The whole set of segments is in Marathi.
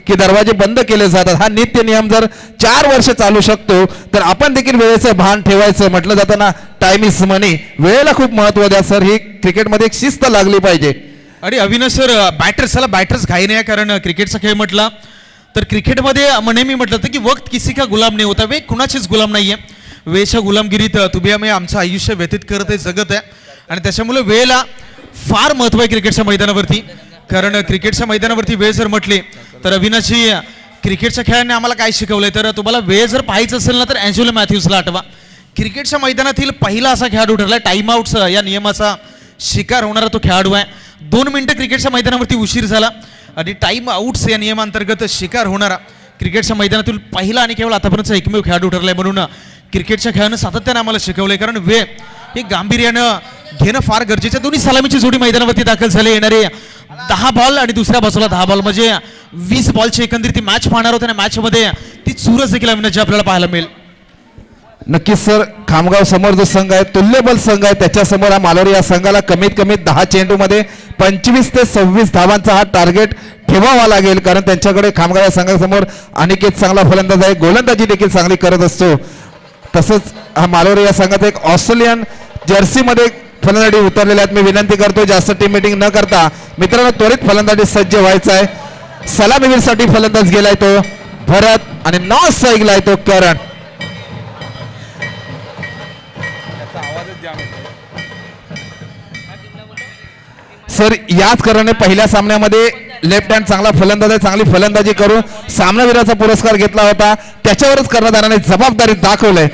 की दरवाजे बंद केले जातात. हा नित्य नियम जर 4 वर्ष चालू शकतो तर आपण देखील वेळेचं भान ठेवायचं. म्हटलं जातं ना, टाइम इज मनी. वेळेला खूप महत्व द्या सर. ही क्रिकेटमध्ये एक शिस्त लागली पाहिजे. आणि अविनाश सर, बॅटर्स घाई नाही, कारण क्रिकेटचा खेळ म्हटला तर क्रिकेटमध्ये नेहमी म्हटलं होतं की वक्त किसी का गुलाम नाही होता. वेळ कुणाचीच गुलाम नाहीये. वेळच्या गुलामगिरीत तुम्ही आम्ही आमचं आयुष्य व्यतीत करत आहे, जगत आहे. आणि त्याच्यामुळे वेळेला फार महत्व आहे क्रिकेटच्या मैदानावरती. कारण क्रिकेटच्या मैदानावरती वेळ जर म्हटली तर अविनाशजी, क्रिकेटच्या खेळाने आम्हाला काय शिकवलंय, तर तुम्हाला वेळ जर पाहायचं असेल ना तर अँजेलो मॅथ्यूजला आठवा. क्रिकेटच्या मैदानातील पहिला असा खेळाडू ठरला, टाइम आउट्स या नियमाचा शिकार होणारा तो खेळाडू आहे. 2 मिनिटं क्रिकेटच्या मैदानावरती उशीर झाला आणि टाइम आउट्स या नियमांतर्गत शिकार होणारा क्रिकेटच्या मैदानातील पहिला आणि केवळ आतापर्यंतचा एकमेव खेळाडू ठरलाय. म्हणून क्रिकेटच्या खेळानं सातत्यानं आम्हाला शिकवलंय, कारण वेळ हे गांभीर्यानं घेणं फार गरजेचं. दोन्ही सलामीची जोडी मैदानावरती दाखल झाले. येणारे 10 बॉल आणि दुसऱ्या बाजूला 10 बॉल म्हणजे 20 बॉलची एकंदरीत ती मॅच पाहणार होते. आणि मॅचमध्ये ती चुरस देखील अविनाशजी आपल्याला पाहायला मिळेल. नक्कीच सर. खामगाव समोर जो संघ आहे, तुल्यबल संघ आहे, त्याच्यासमोर हा मालोरी या संघाला कमीत कमी 10 चेंडूमध्ये 25 ते 26 धावांचा हा टार्गेट ठेवावा लागेल. कारण त्यांच्याकडे खामगाव या संघासमोर अनिकेत चांगला फलंदाज आहे, गोलंदाजी देखील चांगली करत असतो. तसंच हा मालोरी या संघाचा एक ऑस्ट्रेलियन जर्सीमध्ये फलंदाजी उतरलेले आहेत. मी विनंती करतो जास्त टीम मीटिंग न करता मित्रांनो त्वरित फलंदाजी सज्ज व्हायचा आहे. सलामीवीरसाठी फलंदाज गेलाय तो भरत आणि नॉस ऐकलाय तो करण. सर याच करणे पहिल्या सामन्यामध्ये लेफ्ट हँड चांगला फलंदाज आहे, चांगली फलंदाजी करून सामनावीराचा पुरस्कार घेतला होता. त्याच्यावरच कर्णधाराने जबाबदारी दाखवलंय.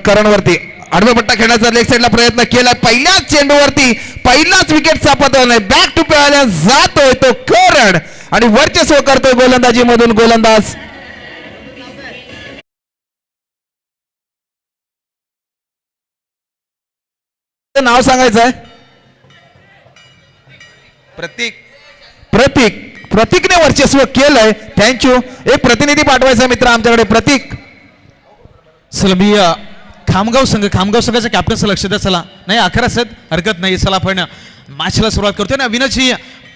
करणवरती आडवा पट्टा खेळण्याचा लेग साईडला प्रयत्न केला. पहिल्याच चेंडूवरती पहिलाच विकेट सापडला नाही. बॅक टू पॅला जातोय तो करण आणि वर्चस्व करतोय गोलंदाजी मधून गोलंदाज. नाव सांगायचं आहे प्रतीकने वर्चस्व केलंय. थँक्यू. एक प्रतिनिधी पाठवायचा मित्र आमच्याकडे. प्रतीक. चला मी खामगाव संघाच्या कॅप्टनचं लक्ष द्या. चला नाही 11 आहेत, हरकत नाही. चला आपण मॅचला सुरुवात करतोय ना. अविनाशजी,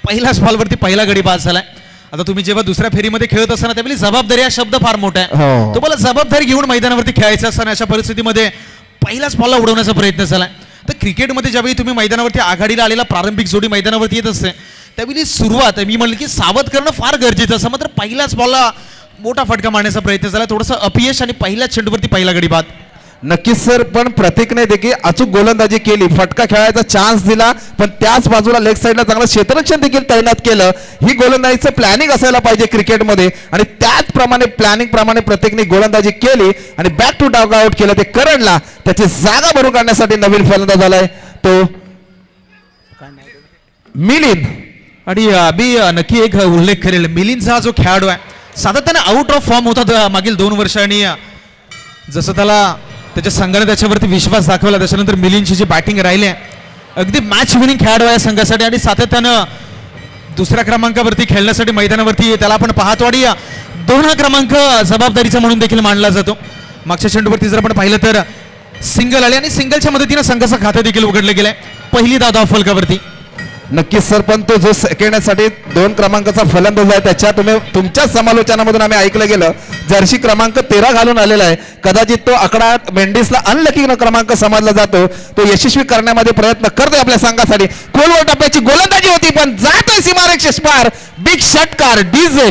पहिल्याच बॉलवरती पहिला गडी बाद झालाय. आता तुम्ही जेव्हा दुसऱ्या फेरीमध्ये खेळत असताना त्यावेळी जबाबदारी हा शब्द फार मोठा आहे. तुम्हाला जबाबदारी घेऊन मैदानावरती खेळायचं असताना अशा परिस्थितीमध्ये पहिल्याच बॉलला उडवण्याचा प्रयत्न झालाय. तर क्रिकेटमध्ये ज्यावेळी तुम्ही मैदानावरती आघाडीला आलेला प्रारंभिक जोडी मैदानावरती येत असते त्यावेळी सुरुवात मी म्हणलं की सावध करणं फार गरजेचं असं. मात्र पहिल्याच बॉलला मोठा फटका मारण्याचा प्रयत्न झाला. थोडंसं अपयश आणि पहिल्याच चेंडूवरती पहिला गडी बाद. नक्कीच सर. पण प्रतीकने देखील अचूक गोलंदाजी केली. फटका खेळायचा चान्स दिला, पण त्याच बाजूला लेग साईडला चांगलं क्षेत्ररक्षण देखील तैनात केलं. ही गोलंदाजीचं प्लॅनिंग असायला पाहिजे क्रिकेटमध्ये आणि त्याचप्रमाणे प्लॅनिंग प्रमाणे प्रतीकने गोलंदाजी केली आणि बॅक टू डाग आउट केलं. ते करणला त्याची जागा भरून काढण्यासाठी नवीन फलंदाज आलाय तो मिलिंद. आणि मी नक्की एक उल्लेख करेल, मिलिंदचा जो खेळाडू आहे सातत्याने आउट ऑफ फॉर्म होता मागील 2 वर्ष. आणि जसं त्याला त्याच्या संघाने त्याच्यावरती विश्वास दाखवला, त्याच्यानंतर मिलिंदची जी बॅटिंग राहिली अगदी मॅच विनिंग खेळाडू आहे संघासाठी. आणि सातत्यानं दुसऱ्या क्रमांकावरती खेळण्यासाठी मैदानावरती त्याला आपण पाहतो. आणि 2 क्रमांक जबाबदारीचा म्हणून देखील मानला जातो. मागच्या चेंडूवरती जर आपण पाहिलं तर सिंगल आले आणि सिंगलच्या मदतीनं संघाचं खातं देखील उघडलं गेलंय पहिली धाव फलकावरती. नक्कीच सर. पण तो जो सेकंडसाठी 2 क्रमांकाचा फलंदाज आहे त्याच्या तुमच्या समालोचनामधून आम्ही ऐकलं गेलं जर्सी क्रमांक 13 घालून आलेला आहे. कदाचित तो आकडा मेंडिसला अनलकी क्रमांक समजला जातो. तो यशस्वी करण्यामध्ये प्रयत्न करतोय आपल्या संघासाठी. खोलवर टप्प्याची गोलंदाजी होती पण जातोय सीमारेषेस पार. बिग षटकार डीजे.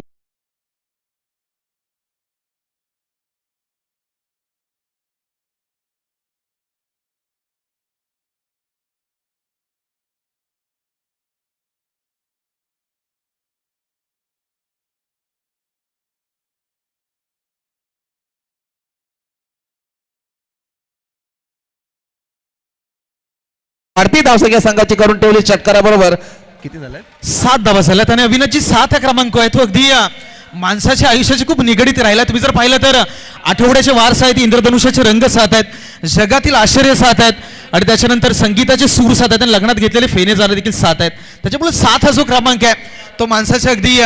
भारतीय धावसंख्या संघाची करून ठेवली षटकाराबरोबर. किती झालंय? 7 धावा झाल्यात. आणि अविनाशजी 7 क्रमांक आहे तो अगदी माणसाच्या आयुष्याची खूप निगडीत राहिला. तुम्ही जर पाहिलं तर आठवड्याचे वार 7 आहेत, इंद्रधनुष्याचे रंग 7 आहेत, जगातील आश्चर्य 7 आहेत आणि त्याच्यानंतर संगीताचे सूर 7 आहेत आणि लग्नात घेतलेले फेने जाणे देखील 7 आहेत. त्याच्यामुळे 7 हा जो क्रमांक आहे तो माणसाच्या अगदी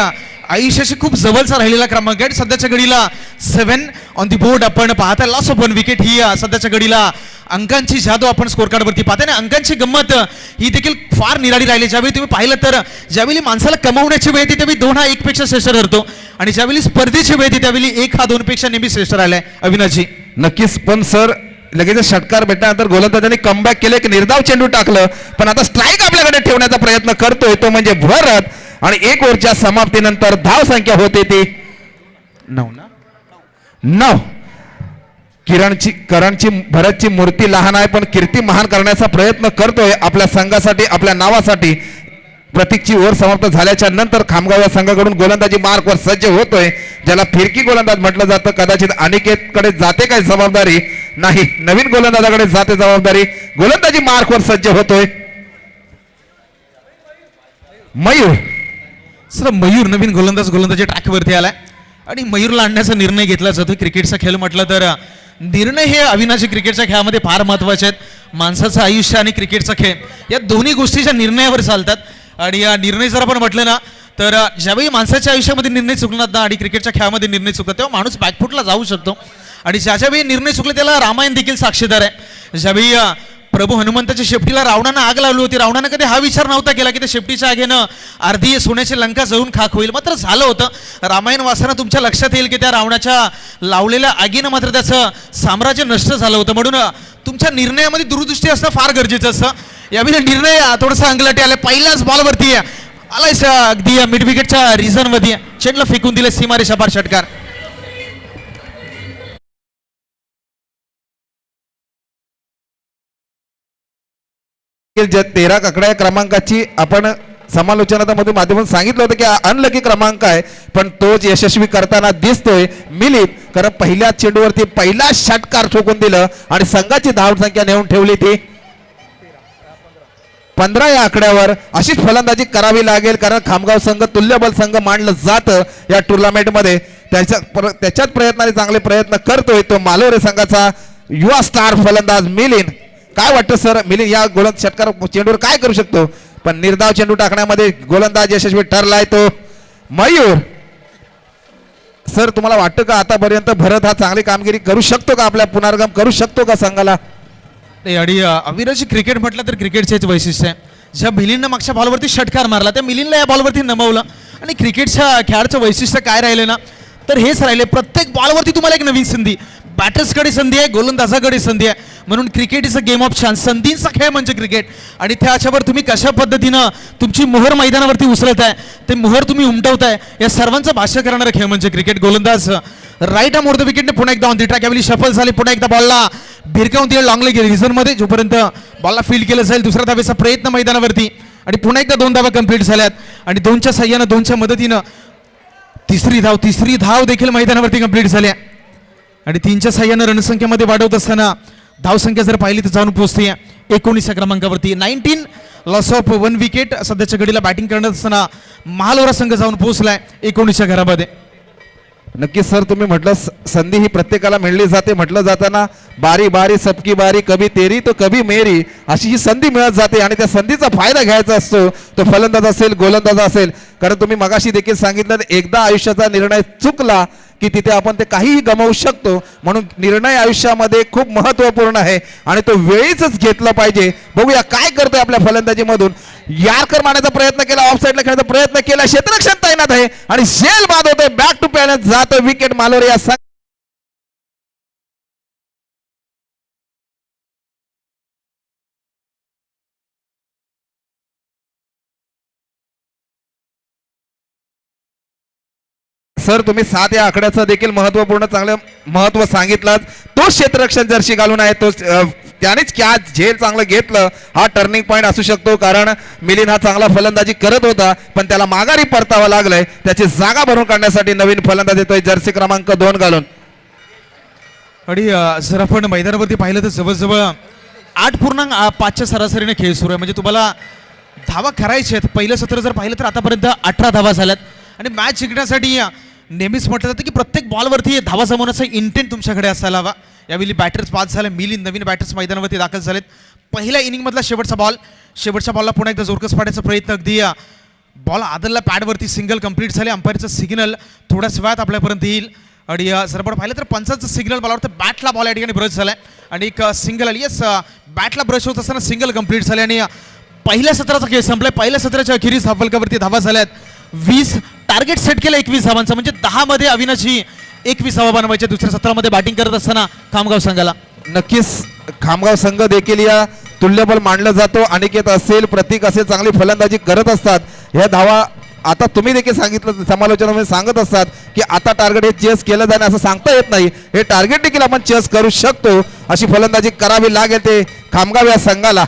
आयुष्याशी खूप जवळचा राहिलेला क्रमांक आहे. सध्याच्या घडीला 7 ऑन दी बोर्ड आपण पाहता. लॉस ऑफ 1 विकेट ही सध्याच्या घडीला अंकांची जादू आपण स्कोर कार्डवरती पाहताय ना. अंकांची गंमत ही देखील फार निराळी राहिली. ज्यावेळी तुम्ही पाहिलं तर ज्यावेळी माणसाला कमावण्याची वेळ येते त्यावेळी 2 हा 1 पेक्षा श्रेष्ठ ठरतो आणि ज्यावेळी स्पर्धेची वेळ येते त्यावेळी 1 हा 2 पेक्षा नेहमी श्रेष्ठ राहिलाय. अविनाशजी नक्कीच, पण सर लगेच षटकार भेटल्यानंतर गोलंदाजांनी कमबॅक केलं, एक निर्धाव चेंडू टाकलं, पण आता स्ट्राईक आपल्याकडे ठेवण्याचा प्रयत्न करतोय तो म्हणजे भरत. आणि 1 ओव्हरच्या समाप्तीनंतर धाव संख्या होते ती 9. करणची भरतची मूर्ती लहान आहे पण कीर्ती महान करण्याचा प्रयत्न करतोय आपल्या संघासाठी, आपल्या नावासाठी. प्रतीकची ओव्हर समाप्त झाल्याच्या नंतर खामगाव या संघाकडून गोलंदाजी मार्कवर सज्ज होतोय, ज्याला फिरकी गोलंदाज म्हटलं जातं. कदाचित अनिकेतकडे जाते काय जबाबदारी? नाही, नवीन गोलंदाजाकडे जाते जबाबदारी. गोलंदाजी मार्कवर सज्ज होतोय मयूर. सर मयूर नवीन गोलंदाजी ट्रॅकवरती आलाय आणि मयूरला आणण्याचा निर्णय घेतला जातो. क्रिकेटचा खेळ म्हटलं तर निर्णय हे अविनाशी क्रिकेटच्या खेळामध्ये फार महत्वाचे आहेत. माणसाचं आयुष्य आणि क्रिकेटचा खेळ या दोन्ही गोष्टीच्या निर्णयावर चालतात. आणि या निर्णय जर आपण म्हटलं ना तर ज्यावेळी माणसाच्या आयुष्यामध्ये निर्णय चुकणार ना आणि क्रिकेटच्या खेळामध्ये निर्णय चुकतात तेव्हा माणूस बॅकफुटला जाऊ शकतो. आणि ज्यावेळी निर्णय चुकले त्याला रामायण देखील साक्षीदार आहे. ज्यावेळी प्रभू हनुमंताच्या शेपटीला रावणानं आग लावली होती, रावणानं कधी हा विचार नव्हता केला की त्या शेपटीच्या आगेनं अर्धी सोन्याची लंका जळून खाक होईल. मात्र झालं होतं. रामायण वाचताना तुमच्या लक्षात येईल की त्या रावणाच्या लावलेल्या आगीनं मात्र त्याचं साम्राज्य नष्ट झालं होतं. म्हणून तुमच्या निर्णयामध्ये दूरदृष्टी असणं फार गरजेचं असतं. यावेळी निर्णय थोडासा अंगलटी आला. पहिल्याच बॉलवरती आलाय अगदी मिड विकेटच्या रिझनमध्ये चेंडूला फेकून दिले सीमारेषा पार षटकार. ज्या 13 आकड्या क्रमांकाची आपण समालोचनामधून माध्यमातून सांगितलं होतं की अनलकी क्रमांक आहे, पण तोच यशस्वी करताना दिसतोय मिलित. कारण पहिल्या चेंडूवरती पहिला षटकार ठोकून दिलं आणि संघाची धाव संख्या नेऊन ठेवली ती 15 या आकड्यावर. अशीच फलंदाजी करावी लागेल कारण खामगाव संघ तुल्यबल संघ मानलं जातं या टुर्नामेंटमध्ये. त्याच्याच प्रयत्नाने चांगले प्रयत्न करतोय तो मालोरे संघाचा युवा स्टार फलंदाज मिलिंद. काय वाटतं सर, मिलिंद या षटकार चेंडूवर काय करू शकतो? पण निर्धाव चेंडू टाकण्यामध्ये गोलंदाज यशस्वी ठरलाय तो मयूर. सर तुम्हाला वाटतं का आतापर्यंत भरत हा चांगली कामगिरी करू शकतो का, आपल्या पुनर्गम करू शकतो का संघाला? आणि अविनाशी क्रिकेट म्हटलं तर क्रिकेटचेच वैशिष्ट्य आहे. ज्या मिलिंदनं मागच्या बॉलवरती षटकार मारला त्या मिलिंदला या बॉलवरती नमवलं. आणि क्रिकेटच्या खेळाचं वैशिष्ट्य काय राहिलं ना तर हेच राहिले, प्रत्येक बॉलवरती तुम्हाला एक नवीन संधी. बॅटर्सकडे संधी आहे, गोलंदाजाकडे संधी आहे. म्हणून cricket is a game of chance. संधींचा खेळ म्हणजे क्रिकेट. आणि त्याच्यावर तुम्ही कशा पद्धतीनं तुमची मोहर मैदानावरती उचलताय, ते मोहर तुम्ही उमटवताय, या सर्वांचं भाष्य करणारा खेळ म्हणजे क्रिकेट. गोलंदाज राईट आर्म ओव्हर द विकेटने पुन्हा एकदा ऑन दी ट्रॅक. यावेळी शफल झाली, पुन्हा एकदा बॉलला भिरकावून दिलं लॉंग लेग रिझनमध्ये. जोपर्यंत बॉलला फील्ड केलं जाईल दुसऱ्या धावेचा प्रयत्न मैदानावरती. आणि पुन्हा एकदा 2 धावा कंप्लीट झाल्यात आणि 2च्या साह्यानं 2च्या मदतीनं तिसरी धाव देखील मैदानावरती कंप्लीट झाल्या. आणि 3च्या साह्यानं रणसंख्येमध्ये वाढवत असताना धावसंख्या जर पाहिली तर जाऊन पोहोचते 19 क्रमांकावरती. 19 लॉस ऑफ 1 विकेट. सध्याच्या घडीला बॅटिंग करत असताना महालोरा संघ जाऊन पोहोचलाय 19च्या घरामध्ये. नक्कीच सर, तुम्ही म्हटलं संधी ही प्रत्येकाला मिळली जाते. म्हटलं जाताना बारी बारी सबकी बारी, कभी तेरी तो कभी मेरी, अशी ही संधी मिळत जाते आणि त्या संधीचा फायदा घ्यायचा असतो. तो फलंदाज असेल, गोलंदाज असेल. कारण तुम्ही मगाशी देखील सांगितलं एकदा आयुष्याचा निर्णय चुकला की तिथे आपण ते काहीही गमावू शकतो. म्हणून निर्णय आयुष्यामध्ये खूप महत्वपूर्ण आहे आणि तो वेळीच घेतला पाहिजे. बघूया काय करतोय आपल्या फलंदाजीमधून. यार्कर मारण्याचा प्रयत्न केला, ऑफ साईडला खेळण्याचा प्रयत्न केला, क्षेत्ररक्षण तैनात आहे आणि झेल बाद होतोय. बॅक टू पॅनल जातोय विकेट मालोरे या संघ. सर तुम्ही 7 या आकड्याचं देखील महत्वपूर्ण चांगलं महत्व सांगितलं. तो क्षेत्ररक्षण जर्सी घालून आहे, तो त्यानेच क्या झेल चांगलं घेतलं. हा टर्निंग पॉईंट असू शकतो कारण मिलिंद हा चांगला फलंदाजी करत होता पण त्याला माघारी परतावं लागलंय. त्याची जागा भरून काढण्यासाठी नवीन फलंदाज येतोय जर्सी क्रमांक 2 घालून. आणि जर आपण मैदानावरती पाहिलं तर जवळजवळ 8.5च्या सरासरीने खेळ सुरू आहे. म्हणजे तुम्हाला धावा करायच्या आहेत. पहिलं सत्र जर पाहिलं तर आतापर्यंत 18 धावा झाल्यात. आणि मॅच जिंकण्यासाठी नेहमीच म्हटलं जातं की प्रत्येक बॉलवरती धावा जमवण्याचा इंटेंट तुमच्याकडे असायला हवा. यावेळी बॅटर्स पास झाले, मिलिंद नवीन बॅटर्स मैदानावरती दाखल झालेत. पहिल्या इनिंगमधला शेवटच्या बॉलला पुन्हा एकदा जोरकस पाडायचा प्रयत्न. अगदी बॉल आदलला पॅडवरती सिंगल कंप्लीट झाले. अंपायरचं सिग्नल थोड्याच वेळात आपल्यापर्यंत येईल. आणि जर आपण पाहिलं तर पंचाचं सिग्नल बॉलवर बॅटला बॉल या ठिकाणी ब्रश झालाय. आणि एक सिंगल आली. येस, बॅटला ब्रश होत असताना सिंगल कंप्लीट झाले आणि पहिल्या सत्राचा खेळ संपलाय. पहिल्या सत्राच्या अखेरीस फलकावरती धावा झाल्यात 20. टार्गेट सेट केलं 21 धावांचा, म्हणजे 10 मध्ये अविनाशी 21 धावा बनवायच्या दुसऱ्या सत्रामध्ये बॅटिंग करत असताना खामगाव संघाला. नक्कीच खामगाव संघ देखील या तुल्यबल मानलं जातो. अनिकेत असेल, प्रतीक असेल, चांगली फलंदाजी करत असतात. ह्या धावा आता तुम्ही देखील सांगितलं, समालोचनामध्ये सांगत असतात की आता टार्गेट हे चेस केलं जाणं असं सांगता येत नाही. हे टार्गेट देखील आपण चेस करू शकतो, अशी फलंदाजी करावी लागेल ते खामगाव या संघाला.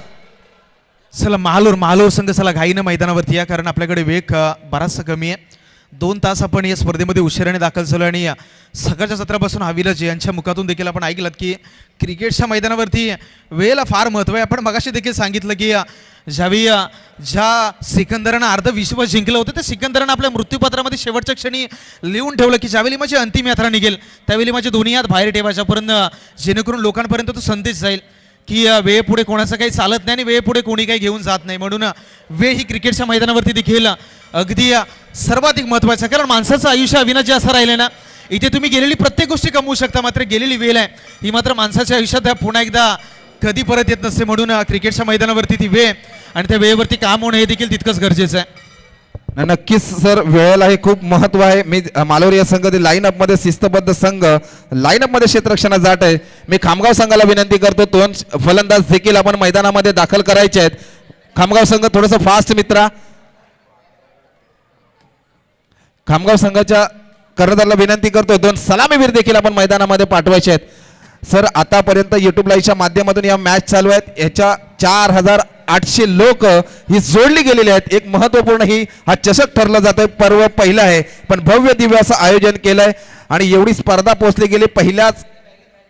चला महालोर संघ चला घाईनं मैदानावरती या, कारण आपल्याकडे वेग बराचसा कमी आहे. 2 तास आपण या स्पर्धेमध्ये उशिराने दाखल झालो आणि सकाळच्या सत्रापासून हविलज यांच्या मुखातून देखील आपण ऐकलं की क्रिकेटच्या मैदानावरती वेळेला फार महत्त्व आहे. आपण मगाशी देखील सांगितलं की ज्यावेळी ज्या सिकंदरानं अर्ध विश्व जिंकलं होतं त्या सिकंदरानं आपल्या मृत्यूपत्रामध्ये शेवटच्या क्षणी लिहून ठेवलं की ज्यावेळी माझी अंतिम यात्रा निघेल त्यावेळी माझे दोन्ही हात बाहेर ठेवायच्यापर्यंत, जेणेकरून लोकांपर्यंत तो संदेश जाईल की वेळ पुढे कोणाचं काही चालत नाही आणि वेळ पुढे कोणी काही घेऊन जात नाही. म्हणून वेळ ही क्रिकेटच्या मैदानावरती देखील अगदी सर्वाधिक महत्त्वाचं, कारण माणसाचं आयुष्य अविनाशी असं राहिलं ना, इथे तुम्ही गेलेली प्रत्येक गोष्टी कमवू शकता, मात्र गेलेली वेळ आहे ही मात्र माणसाच्या आयुष्यात पुन्हा एकदा कधी परत येत नसते. म्हणून क्रिकेटच्या मैदानावरती ती वेळ आणि त्या वेळेवरती काम होणं हे देखील तितकंच गरजेचं आहे. नक्कीच सर, वेळेला हे खूप महत्व आहे. मी मालोरी या संघ लाईनअप मध्ये शिस्तबद्ध संघ, लाईनअप मध्ये क्षेत्ररक्षणा जाट आहे. मी खामगाव संघाला विनंती करतो 2 फलंदाज देखील आपण मैदानामध्ये दाखल करायचे आहेत. खामगाव संघ थोडंसं फास्ट मित्रा. खामगाव संघाच्या कर्णधाराला विनंती करतो 2 सलामीवीर देखील आपण मैदानामध्ये पाठवायचे आहेत. सर आतापर्यंत युट्यूब लाईव्हच्या माध्यमातून या मॅच चालू आहेत. याच्या 4800 लोक ही जोडली गेलेली आहेत. एक महत्वपूर्ण ही हा चषक ठरला जातोय. पर्व पहिलं आहे पण भव्य दिव्य असं आयोजन केलंय आणि एवढी स्पर्धा पोहोचली गेली. पहिल्याच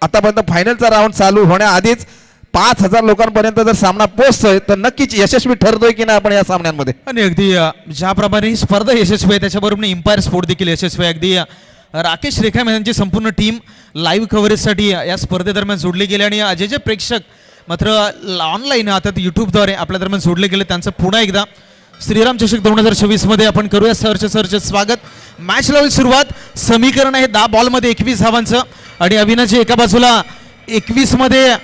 आतापर्यंत फायनलचा राऊंड चालू होण्याआधीच 5000 लोकांपर्यंत जर सामना पोहोचतोय तर नक्कीच यशस्वी ठरतोय की नाही आपण या सामन्यांमध्ये. आणि अगदी ज्याप्रमाणे ही स्पर्धा यशस्वी आहे त्याच्याबरोबर इम्पायर स्पोर्ट देखील यशस्वी आहे. अगदी राकेश रेखाम यांची संपूर्ण टीम लाईव्ह कव्हरेजसाठी या स्पर्धेदरम्यान जोडले गेले आणि जे जे प्रेक्षक मात्र ऑनलाईन आता युट्यूबद्वारे आपल्या दरम्यान जोडले गेले त्यांचं पुन्हा एकदा श्रीराम चषक 2026 मध्ये आपण करूया सरचे स्वागत. मॅच लेवल सुरुवात. समीकरण आहे 10 बॉलमध्ये 21 धावांचं आणि अविनाशी एका बाजूला 21 मध्ये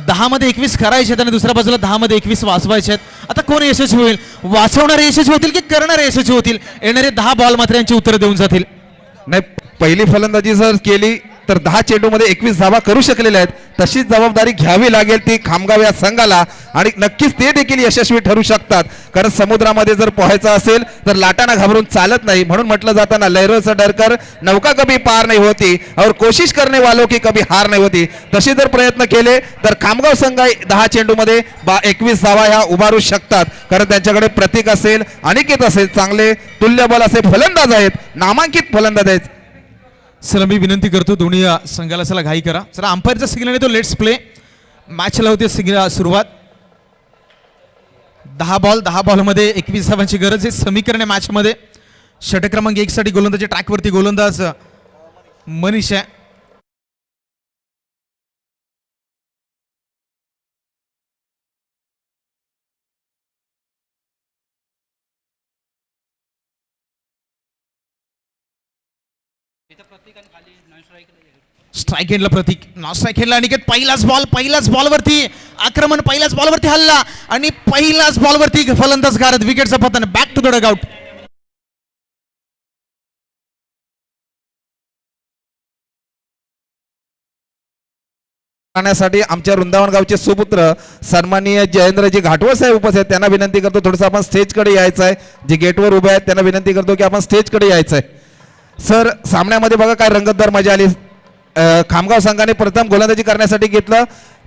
10 मध्ये 21 करायचे आहेत आणि दुसऱ्या बाजूला 10 मध्ये 21 वाचवायचे आहेत. आता कोण यशस्वी होईल? वाचवणारे यशस्वी होतील की करणारे यशस्वी होतील? येणारे 10 बॉल मात्र यांची उत्तरं देऊन जातील. नाही, पहिली फलंदाजी जर केली तर 10 चेंडूमध्ये 21 धावा करू शकलेल्या आहेत. तशीच जबाबदारी घ्यावी लागेल ती खामगाव या संघाला आणि नक्कीच ते देखील यशस्वी ठरू शकतात. कारण समुद्रामध्ये जर पोहायचं असेल तर लाटांना घाबरून चालत नाही. म्हणून म्हटलं जातं ना, लहरों से डरकर नौका कभी पार नाही होती और कोशिश करने वालों की कभी हार नाही होती. तसे जर प्रयत्न केले तर खामगाव संघ 10 चेंडूमध्ये 21 धावा ह्या उभारू शकतात. कारण त्यांच्याकडे प्रतीक असेल, अनिकेत असेल, चांगले तुल्यबल असे फलंदाज आहेत, नामांकित फलंदाज आहेत. चला मी विनंती करतो दोन्ही संघाला चला घाई करा. चला अंपायरचा सिग्नल येतो, लेट्स प्ले. मॅचला होते सुरुवात. 10 बॉलमध्ये 21 धावांची गरज आहे. समीकरण मॅचमध्ये षटक क्रमांक 1 साठी गोलंदाजी ट्रॅकवरती गोलंदाज मनीष आहे. स्ट्राईक एंडला प्रतीक, नॉन स्ट्राईक एंडला अनिकेत. पहिलाच बॉलवरती आक्रमण, पहिल्याच बॉलवरती हल्ला आणि पहिल्याच बॉलवरती फलंदाज गारद, विकेटचा पतन. Back to the dugout. करण्यासाठी आमच्या वृंदावन गावचे सुपुत्र सन्माननीय जयेंद्रजी घाटवळ साहेब उपस्थित आहेत. त्यांना विनंती करतो थोडंसं आपण स्टेजकडे यायचं आहे. जे गेटवर उभे आहेत त्यांना विनंती करतो की आपण स्टेजकडे यायचं आहे. सर सामन्यामध्ये बघा काय रंगतदार मजा आली. खामगाव संघाने प्रथम गोलंदाजी करण्यासाठी घेतलं,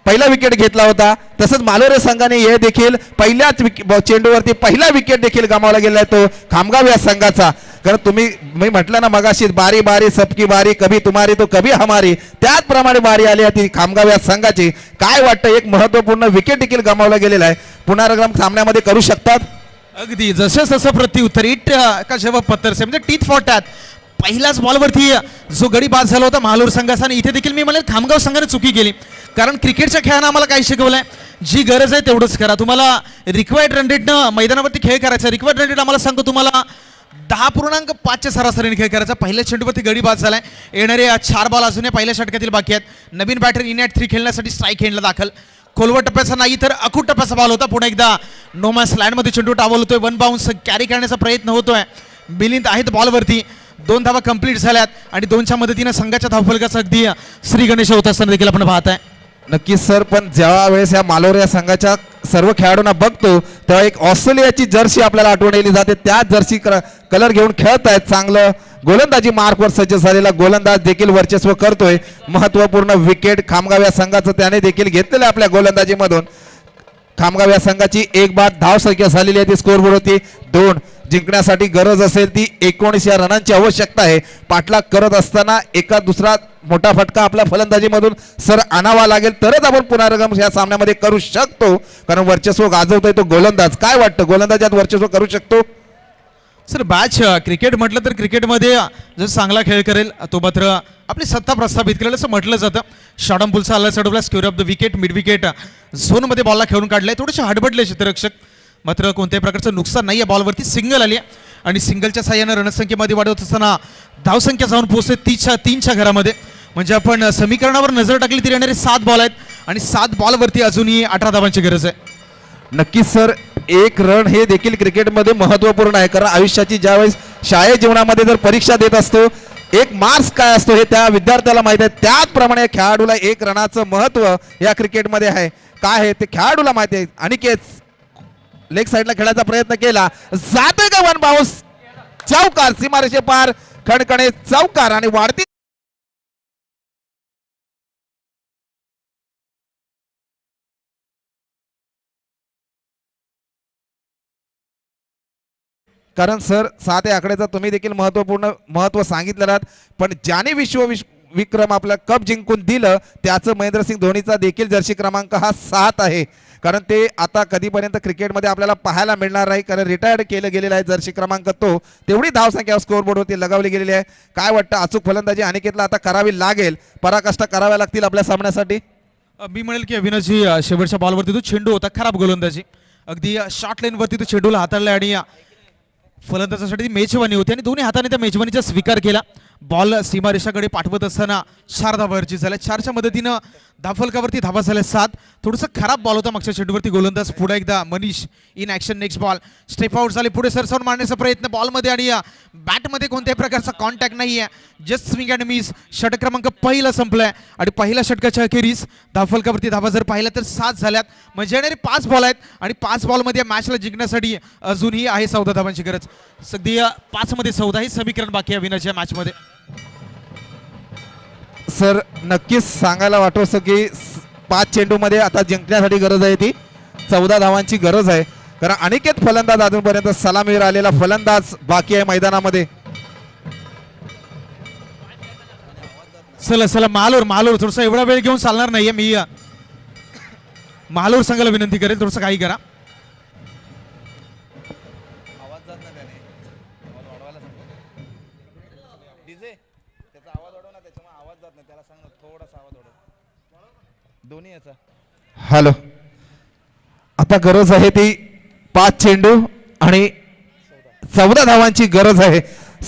पहिला विकेट घेतला होता. तसंच मालोरे संघाने हे देखील पहिल्याच चेंडूवरती पहिला विकेट देखील गमावला गेला आहे तो खामगाव या संघाचा. कारण मी म्हटलं ना मगाशी, बारी बारी सबकी बारी, कभी तुम्हारी तो कभी हमारी, त्याचप्रमाणे बारी आली होती खामगाव या संघाची. काय वाटतं, एक महत्वपूर्ण विकेट देखील गमावला गेलेला आहे. पुनरागमन सामन्यामध्ये करू शकतात. अगदी जसं प्रत्युत्तर इट का जेव्हा पत्तर से म्हणजे टीथ फॉर टॅथ. पहिल्याच बॉलवरती जो गडी बाद झाला होता महालोर संघाचा, आणि इथे देखील मी म्हणेल खामगाव संघाने चुकी केली. कारण क्रिकेटच्या खेळानं आम्हाला काय शिकवलंय, जी गरज आहे तेवढंच करा. तुम्हाला रिक्वायर्ड रन रेटनं मैदानावरती खेळ करायचा. रिक्वायर्ड रन रेट आम्हाला सांगतो तुम्हाला 10.5च्या सरासरीने खेळ करायचा. पहिल्या चेंडूवरती गडी बाद झालाय. येणारे 4 बॉल अजूनही पहिल्या षटकातील बाकी आहेत. नवीन बॅटर इन ॲट 3 खेळण्यासाठी स्ट्राईक हँडला दाखल. खोलवट टप्प्याचा नाही तर अखूट टप्प्याचा बॉल होता. पुन्हा एकदा नोमॅस लँडमध्ये चेंडू टावल होतोय. 1 बाउन्स कॅरी करण्याचा प्रयत्न होतोय. बिलिंद आहेत बॉलवरती. 2 धावा कंप्लीट झाल्यात आणि 2च्या मदतीनं संघाच्या धावफलकाचा अगदी श्री गणेश होत असताना देखील आपण पाहत आहे. नक्कीच सर, पण ज्या वेळेस या मालोर या संघाच्या सर्व खेळाडूंना बघतो तेव्हा एक ऑस्ट्रेलियाची जर्सी आपल्याला आठवण येली जाते. त्याच जर्सी कलर घेऊन खेळत आहेत. चांगलं गोलंदाजी मार्कवर सज्ज झालेला गोलंदाज देखील वर्चस्व करतोय. महत्वपूर्ण विकेट खामगाव या संघाचं त्याने देखील घेतलेलं आपल्या गोलंदाजीमधून. खामगाव या संघाची 1 बाद धावसंख्या झालेली आहे. ती स्कोरबोर्ड होती 2. जिंकण्यासाठी गरज असेल ती 19 या रनांची आवश्यकता आहे. पाठलाग करत असताना एका दुसरा मोठा फटका आपल्या फलंदाजीमधून सर आणावा लागेल तरच आपण पुनरागम या सामन्यामध्ये करू शकतो. कारण वर्चस्व गाजवतोय तो गोलंदाज. काय वाटतं, गोलंदाजात वर्चस्व करू शकतो? सर बॅच क्रिकेट म्हटलं तर क्रिकेटमध्ये जर चांगला खेळ करेल तो मात्र आपली सत्ता प्रस्थापित करेल असं म्हटलं जातं. शॉर्टम पुलचा हल्ला चढवला. Secure of the wicket mid wicket झोनमध्ये बॉलला खेळून काढलाय. थोडेसे हडबडले क्षेत्ररक्षक, मात्र कोणत्याही प्रकारचं नुकसान नाही आहे. बॉलवरती सिंगल आली आहे आणि सिंगलच्या साह्यानं रणसंख्येमध्ये वाढवत असताना धावसंख्या जाऊन पोहोचते 3च्या घरामध्ये. म्हणजे आपण समीकरणावर नजर टाकली तरी येणारे 7 बॉल आहेत आणि 7 बॉलवरती अजूनही 18 धावांची गरज आहे. नक्कीच सर, 1 रन हे देखील क्रिकेटमध्ये महत्वपूर्ण आहे. कारण आयुष्याची ज्यावेळेस शाळेत जीवनामध्ये जर परीक्षा देत असतो, एक मार्क्स काय असतो हे त्या विद्यार्थ्याला माहित आहे. त्याचप्रमाणे खेळाडूला 1 रनाचं महत्व या क्रिकेटमध्ये आहे. काय आहे ते खेळाडूला माहिती आहे. अनिकेत लेग साईडला खेळायचा प्रयत्न केला. जातोय का 1 बाउन्स? चौकार, सीमारेषे पार खणखणे चौकार आणि वाढती कारण सर 7 या आकड्याचा तुम्ही देखील महत्व सांगितलं आहात. पण ज्याने विक्रम आपला कप जिंकून दिलं त्याचं महेंद्रसिंग धोनीचा देखील जर्सी क्रमांक हा 7 आहे. कारण ते आता कधीपर्यंत क्रिकेटमध्ये आपल्याला पाहायला मिळणार नाही. कारण रिटायर्ड केलं गेलेलं आहे जर्सी क्रमांक तो. तेवढी धावसंख्या स्कोअरबोर्डवरती लगावली गेलेली आहे. काय वाटतं, अचूक फलंदाजी अनिकेतला आता करावी लागेल, पराकाष्ठ कराव्या लागतील आपल्या सामन्यासाठी? मी म्हणेल की अविनाशजी शेवटच्या बॉलवरती तो चेंडू होता, खराब गोलंदाजी. अगदी शॉर्ट लाईनवरती तो चेंडूला हाताळला आणि फलंदाजासाठी मेजवानी होती आणि दोन्ही हाताने त्या मेजवानीचा स्वीकार केला. बॉल सीमारेषाकडे पाठवत असताना 4 धावा अर्जित झाल्या. 4च्या मदतीनं धावफलकावरती धावा झाल्या 7. थोडंसं खराब बॉल होता मागच्या चेंडूवरती. गोलंदाज पुढे एकदा Manish in action. Next ball step out झाले. पुढे सरसावून मारण्याचा प्रयत्न बॉलमध्ये आणि बॅटमध्ये कोणत्याही प्रकारचा कॉन्टॅक्ट नाही आहे. Just swing and miss. षटक क्रमांक पहिला संपलाय आणि पहिल्या षटकाच्या अखेरीस धावफलकावरती धावा जर पाहिल्या तर 7 झाल्यात. म्हणजे येणारे 5 बॉल आहेत आणि 5 बॉलमध्ये मॅचला जिंकण्यासाठी अजूनही आहे 14 धावांची गरज. सध्या 5 मध्ये 14 हे समीकरण बाकी आहे अविनाश या मॅचमध्ये. सर नक्कीच सांगायला वाटतं असं की 5 चेंडूमध्ये आता जिंकण्यासाठी गरज आहे ती 14 धावांची गरज आहे. कारण अनिकेत फलंदाज अजूनपर्यंत सलामीवर आलेला फलंदाज बाकी आहे मैदानामध्ये. चला महालोर थोडसा एवढा वेळ घेऊन चालणार नाहीये. मी महालोर संघाला विनंती करेल थोडंसं काही करा. हॅलो, आता गरज आहे ती 5 चेंडू आणि 14 धावांची गरज आहे.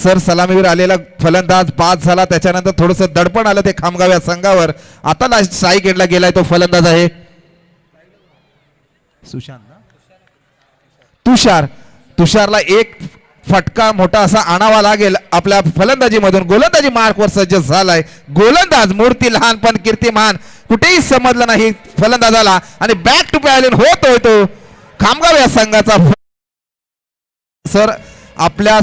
सर सलामीवर आलेला फलंदाज 5 झाला. त्याच्यानंतर थोडंसं दडपण आलं ते खामगाव या संघावर. आता स्ट्राईक एंडला गेलाय तो फलंदाज आहे तुषारला 1 फटका मोठा असा आणावा लागेल आपल्या फलंदाजीमधून. गोलंदाजी मार्कवर सज्ज झालाय गोलंदाज. मूर्ती लहान पण कीर्तिमान. कुठेही समजलं नाही फलंदाजाला आणि बॅक टू पॅव्हलियन होतोय तो खामगाव या संघाचा. सर आपल्या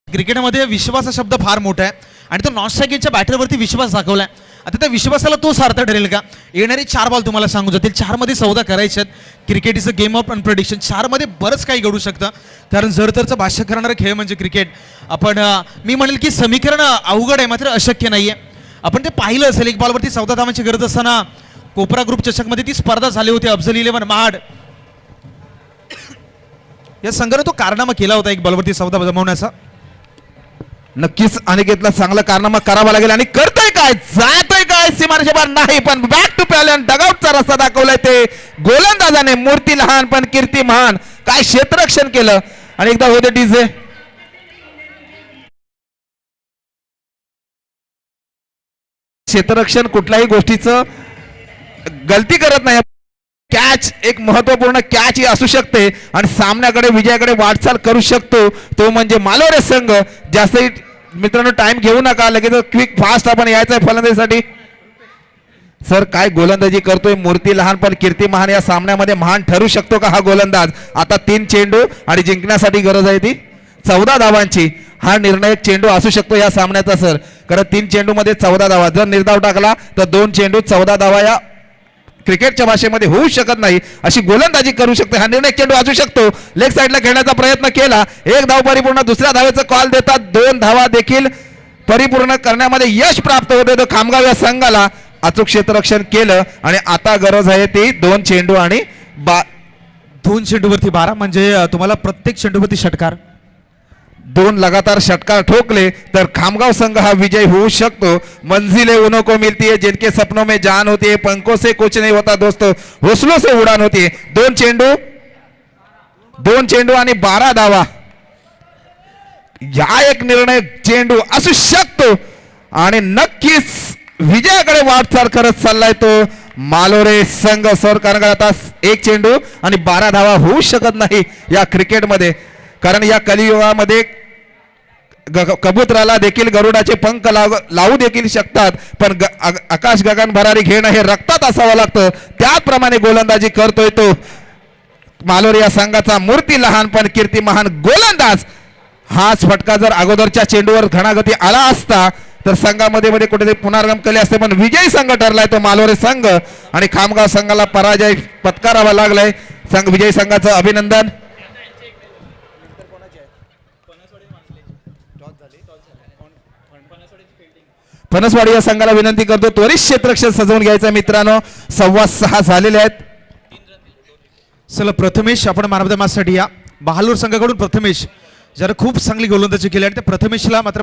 क्रिकेटमध्ये विश्वास हा शब्द फार मोठा आहे आणि तो नॉस्ट्रॅकिनच्या बॅटरवरती विश्वास दाखवलाय. आता त्या विश्वासाला तो सार्थ ठरेल का? येणारे 4 बॉल तुम्हाला सांगू जातील. 4 मध्ये 14 करायचे आहेत. Cricket is a game of unprediction. 4 मध्ये बरंच काही घडू शकतं. कारण जरतरचं भाष्य करणारा खेळ म्हणजे क्रिकेट. आपण मी म्हणेल की समीकरण अवघड आहे मात्र अशक्य नाहीये. आपण ते पाहिलं असेल 1 बॉलवरती 14 धावांची गरज असताना कोपरा ग्रुप चषकमध्ये ती स्पर्धा झाली होती. अफजल 11 महाड या संघाने तो कारनामा केला होता 1 बॉलवरती 14 जमवण्याचा. नक्कीच अनिकेतला चांगला कारनामा करावा लागेल आणि करतोय काय, जातोय काय सीमारेषे बाहेर नाही, पण बॅक टू पॅलन डगआउटचा रस्ता दाखवलाय ते गोलंदाजाने. मूर्ती लहान पण कीर्ती महान, काय क्षेत्ररक्षण केलं. आणि एकदा होते डीजे क्षेत्ररक्षण कुठल्याही गोष्टीचं गलती करत नाही. कॅच एक महत्वपूर्ण कॅच ही असू शकते आणि सामन्याकडे विजयाकडे वाटचाल करू शकतो तो म्हणजे मालोरे संघ. जास्तही मित्रांनो टाइम घेऊ नका, लगेच क्विक फास्ट आपण यायचंय फलंदाजीसाठी. सर काय गोलंदाजी करतोय, मूर्ती लहान पण कीर्ती महान. या सामन्यामध्ये महान ठरू शकतो का हा गोलंदाज. आता 3 चेंडू आणि जिंकण्यासाठी गरज आहे ती 14 धावांची. हा निर्णायक चेंडू असू शकतो या सामन्याचा सर, कारण 3 चेंडू मध्ये 14 धावा. जर निर्धाव टाकला तर 2 चेंडू 14 धावा या क्रिकेटच्या भाषेमध्ये होऊ शकत नाही, अशी गोलंदाजी करू शकते. हा निर्णय चेंडू असू शकतो. लेग साईडला खेळण्याचा प्रयत्न केला, 1 धाव परिपूर्ण. दुसऱ्या धावेचा कॉल देतात, 2 धावा देखील परिपूर्ण करण्यामध्ये यश प्राप्त होते तो खामगाव या संघाला. अचूक क्षेत्ररक्षण केलं आणि आता गरज आहे ती 2 चेंडू आणि 2 चेंडूवरती 12 म्हणजे तुम्हाला प्रत्येक चेंडूवरती षटकार. 2 लगातार षटकार ठोकले तर खामगाव संघ हा विजय होऊ शकतो. मंजिले उनो को मिलती है जिनके सपनों में जान होती है, पंखों से कुछ नहीं होता दोस्तों, हौसलों से उडान होती है. 2 चेंडू आणि 12 धावा. या एक निर्णय चेंडू असू शकतो आणि नक्कीच विजयाकडे वाटचाल करत चाललाय तो मालोरे संघ सर. कारण आता 1 चेंडू आणि 12 धावा होऊ शकत नाही या क्रिकेटमध्ये, कारण या कलियुगामध्ये कबुतराला देखील गरुडाचे पंख लावू देखील शकतात, पण आकाश गगन भरारी घेणं हे रक्तात असावं लागतं. त्याचप्रमाणे गोलंदाजी करतोय तो मालोरे या संघाचा मूर्ती लहान पण कीर्ती महान गोलंदाज. हाच फटका जर अगोदरच्या चेंडूवर घणागती आला असता तर संघामध्ये कुठेतरी पुनर्गम केले असते, पण विजयी संघ ठरलाय तो मालोरे संघ आणि खामगाव संघाला पराजय पत्करावा लागलाय. विजयी संघाचं अभिनंदन. फणसवाडी या संघाला विनंती करतो त्वरित क्षेत्ररक्षण सजवून घ्यायचं मित्रांनो. 6:15 झालेले आहेत. चला प्रथमेश आपण मानवता मासाठी या. बहालूर संघाकडून प्रथमेश जरा खूप चांगली गोलंदाजी केली आणि त्या प्रथमेशला मात्र